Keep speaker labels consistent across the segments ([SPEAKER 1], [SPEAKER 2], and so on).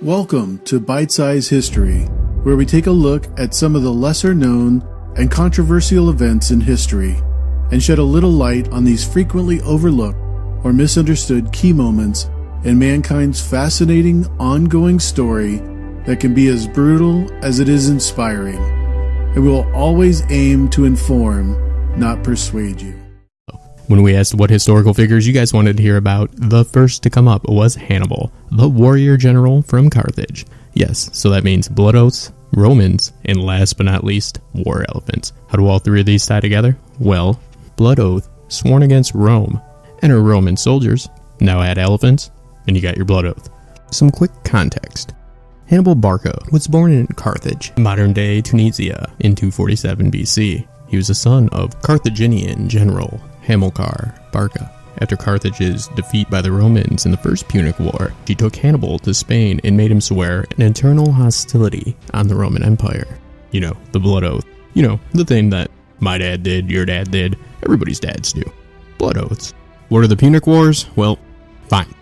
[SPEAKER 1] Welcome to Bite Size History, where we take a look at some of the lesser known and controversial events in history and shed a little light on these frequently overlooked or misunderstood key moments in mankind's fascinating ongoing story that can be as brutal as it is inspiring. And we will always aim to inform, not persuade you.
[SPEAKER 2] When we asked what historical figures you guys wanted to hear about, the first to come up was Hannibal, the warrior general from Carthage. Yes, so that means blood oaths, Romans, and last but not least, war elephants. How do all three of these tie together? Well, blood oath, sworn against Rome. Enter Roman soldiers, now add elephants, and you got your blood oath. Some quick context. Hannibal Barca was born in Carthage, modern-day Tunisia, in 247 BC. He was the son of Carthaginian general Hamilcar Barca. After Carthage's defeat by the Romans in the First Punic War, she took Hannibal to Spain and made him swear an eternal hostility on the Roman Empire. You know, the blood oath. You know, the thing that my dad did, your dad did, everybody's dads do. Blood oaths. What are the Punic Wars? Well, fine.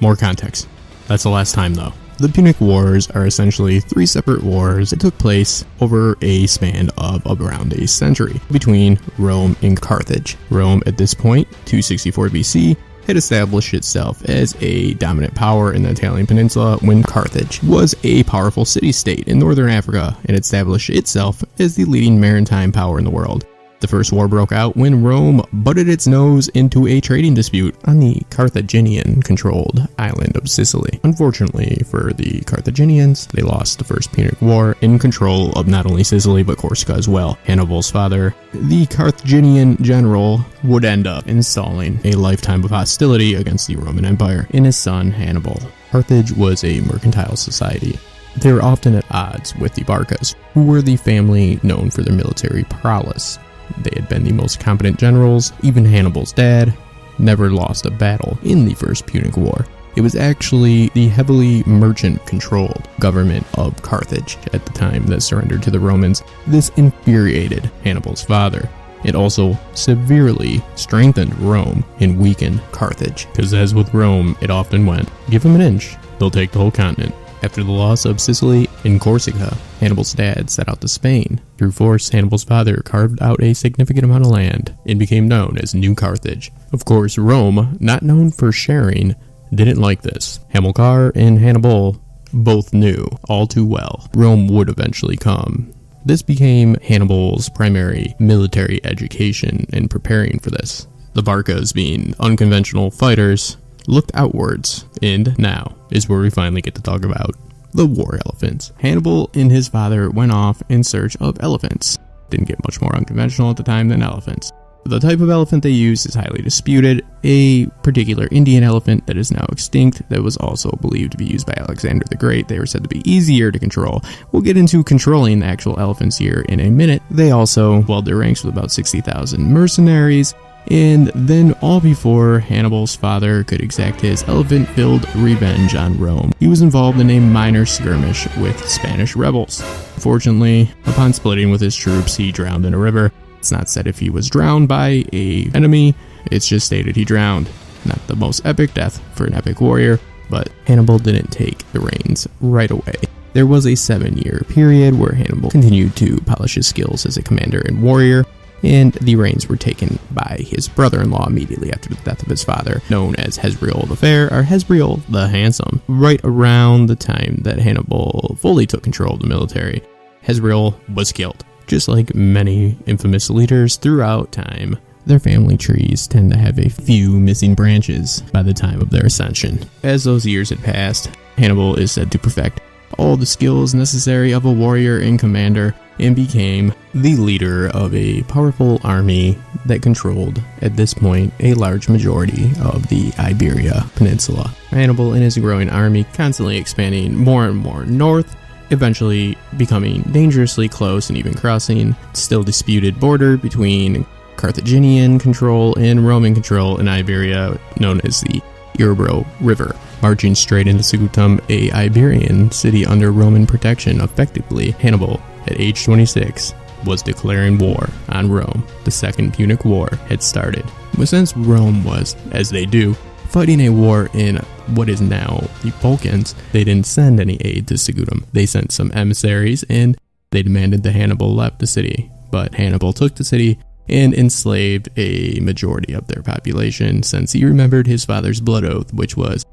[SPEAKER 2] More context. That's the last time though. The Punic Wars are essentially three separate wars that took place over a span of around a century between Rome and Carthage. Rome at this point, 264 BC, had established itself as a dominant power in the Italian peninsula when Carthage was a powerful city-state in northern Africa and established itself as the leading maritime power in the world. The first war broke out when Rome butted its nose into a trading dispute on the Carthaginian-controlled island of Sicily. Unfortunately for the Carthaginians, they lost the First Punic War in control of not only Sicily but Corsica as well. Hannibal's father, the Carthaginian general, would end up installing a lifetime of hostility against the Roman Empire in his son Hannibal. Carthage was a mercantile society. They were often at odds with the Barcas, who were the family known for their military prowess. They had been the most competent generals. Even Hannibal's dad never lost a battle in the First Punic War. It was actually the heavily merchant-controlled government of Carthage at the time that surrendered to the Romans. This infuriated Hannibal's father. It also severely strengthened Rome and weakened Carthage, because as with Rome, it often went, give them an inch, they'll take the whole continent. After the loss of Sicily and Corsica, Hannibal's dad set out to Spain. Through force, Hannibal's father carved out a significant amount of land and became known as New Carthage. Of course, Rome, not known for sharing, didn't like this. Hamilcar and Hannibal both knew all too well Rome would eventually come. This became Hannibal's primary military education in preparing for this. The Barcas, being unconventional fighters, looked outwards, and now is where we finally get to talk about the war elephants. Hannibal and his father went off in search of elephants. Didn't get much more unconventional at the time than elephants. The type of elephant they used is highly disputed. A particular Indian elephant that is now extinct that was also believed to be used by Alexander the Great. They were said to be easier to control. We'll get into controlling the actual elephants here in a minute. They also welled their ranks with about 60,000 mercenaries. And then all before Hannibal's father could exact his elephant-filled revenge on Rome. He was involved in a minor skirmish with Spanish rebels. Fortunately, upon splitting with his troops, he drowned in a river. It's not said if he was drowned by an enemy, it's just stated he drowned. Not the most epic death for an epic warrior, but Hannibal didn't take the reins right away. There was a 7-year period where Hannibal continued to polish his skills as a commander and warrior, and the reins were taken by his brother-in-law immediately after the death of his father, known as Hezbriel the Fair, or Hezbriel the Handsome. Right around the time that Hannibal fully took control of the military, Hezbriel was killed. Just like many infamous leaders throughout time, their family trees tend to have a few missing branches by the time of their ascension. As those years had passed, Hannibal is said to perfect all the skills necessary of a warrior and commander, and became the leader of a powerful army that controlled, at this point, a large majority of the Iberia Peninsula. Hannibal and his growing army constantly expanding more and more north, eventually becoming dangerously close and even crossing still disputed border between Carthaginian control and Roman control in Iberia, known as the Ebro River. Marching straight into Saguntum, a Iberian city under Roman protection, effectively, Hannibal, at age 26, was declaring war on Rome. The Second Punic War had started. But since Rome was, as they do, fighting a war in what is now the Balkans, they didn't send any aid to Sigudum. They sent some emissaries and they demanded that Hannibal left the city. But Hannibal took the city and enslaved a majority of their population, since he remembered his father's blood oath, which was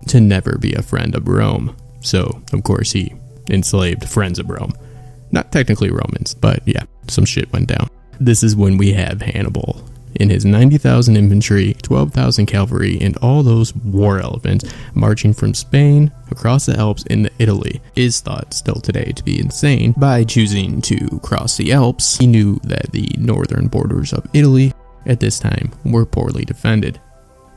[SPEAKER 2] to never be a friend of Rome. So, of course, he enslaved friends of Rome. Not technically Romans, but yeah, some shit went down. This is when we have Hannibal in his 90,000 infantry, 12,000 cavalry, and all those war elephants marching from Spain across the Alps into Italy. Is thought still today to be insane. By choosing to cross the Alps, he knew that the northern borders of Italy at this time were poorly defended.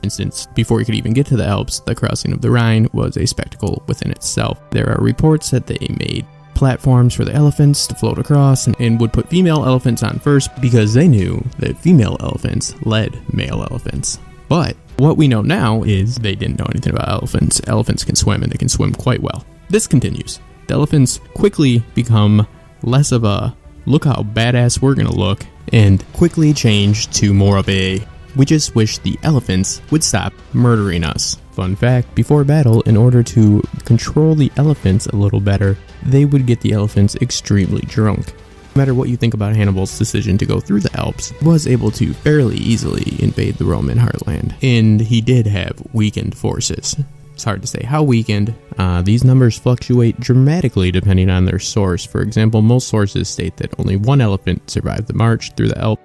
[SPEAKER 2] For instance, before he could even get to the Alps, the crossing of the Rhine was a spectacle within itself. There are reports that they made platforms for the elephants to float across and would put female elephants on first because they knew that female elephants led male elephants. But what we know now is they didn't know anything about elephants. Elephants can swim, and they can swim quite well. This continues. The elephants quickly become less of a look how badass we're gonna look, and quickly change to more of a we just wish the elephants would stop murdering us. Fun fact, before battle, in order to control the elephants a little better, they would get the elephants extremely drunk. No matter what you think about Hannibal's decision to go through the Alps, he was able to fairly easily invade the Roman heartland, and he did have weakened forces. It's hard to say how weakened. These numbers fluctuate dramatically depending on their source. For example, most sources state that only one elephant survived the march through the Alps,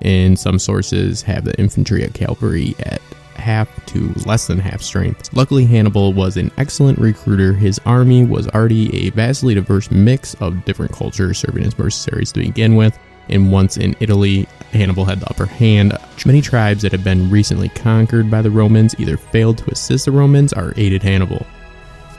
[SPEAKER 2] and some sources have the infantry and cavalry at half to less than half strength. Luckily, Hannibal was an excellent recruiter. His army was already a vastly diverse mix of different cultures serving as mercenaries to begin with, and once in Italy, Hannibal had the upper hand. Many tribes that had been recently conquered by the Romans either failed to assist the Romans or aided Hannibal.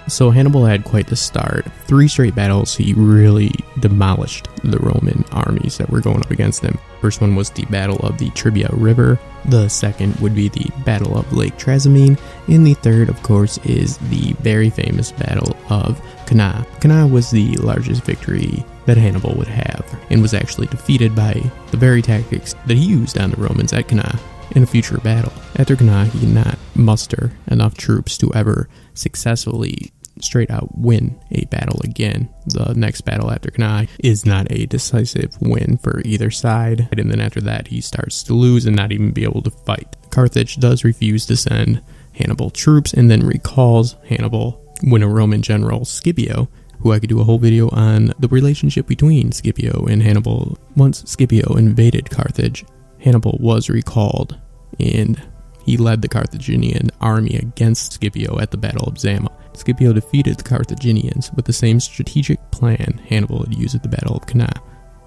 [SPEAKER 2] So Hannibal had quite the start. 3 straight battles, he really demolished the Roman armies that were going up against him. First one was the Battle of the Trebia River. The second would be the Battle of Lake Trasimene. And the third, of course, is the very famous Battle of Cannae. Cannae was the largest victory that Hannibal would have, and was actually defeated by the very tactics that he used on the Romans at Cannae in a future battle. After Cannae, he did not muster enough troops to ever successfully straight out win a battle again. The next battle after Cannae is not a decisive win for either side, and then after that he starts to lose and not even be able to fight. Carthage does refuse to send Hannibal troops and then recalls Hannibal when a Roman general, Scipio, who I could do a whole video on the relationship between Scipio and Hannibal. Once Scipio invaded Carthage, Hannibal was recalled, and he led the Carthaginian army against Scipio at the Battle of Zama. Scipio defeated the Carthaginians with the same strategic plan Hannibal had used at the Battle of Cannae.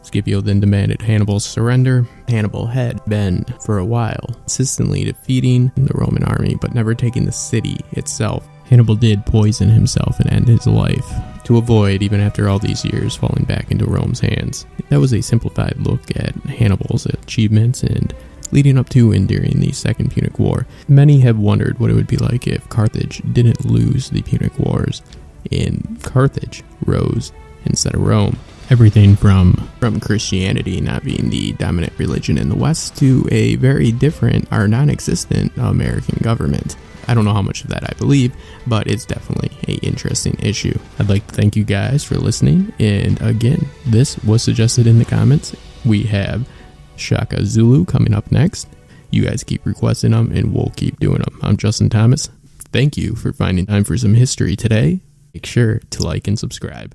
[SPEAKER 2] Scipio then demanded Hannibal's surrender. Hannibal had been, for a while, consistently defeating the Roman army, but never taking the city itself. Hannibal did poison himself and end his life to avoid, even after all these years, falling back into Rome's hands. That was a simplified look at Hannibal's achievements and leading up to and during the Second Punic War. Many have wondered what it would be like if Carthage didn't lose the Punic Wars and Carthage rose instead of Rome. Everything from Christianity not being the dominant religion in the West to a very different or non-existent American government. I don't know how much of that I believe, but it's definitely an interesting issue. I'd like to thank you guys for listening, and again, this was suggested in the comments. We have Shaka Zulu coming up next. You guys keep requesting them, and we'll keep doing them. I'm Justin Thomas. Thank you for finding time for some history today. Make sure to like and subscribe.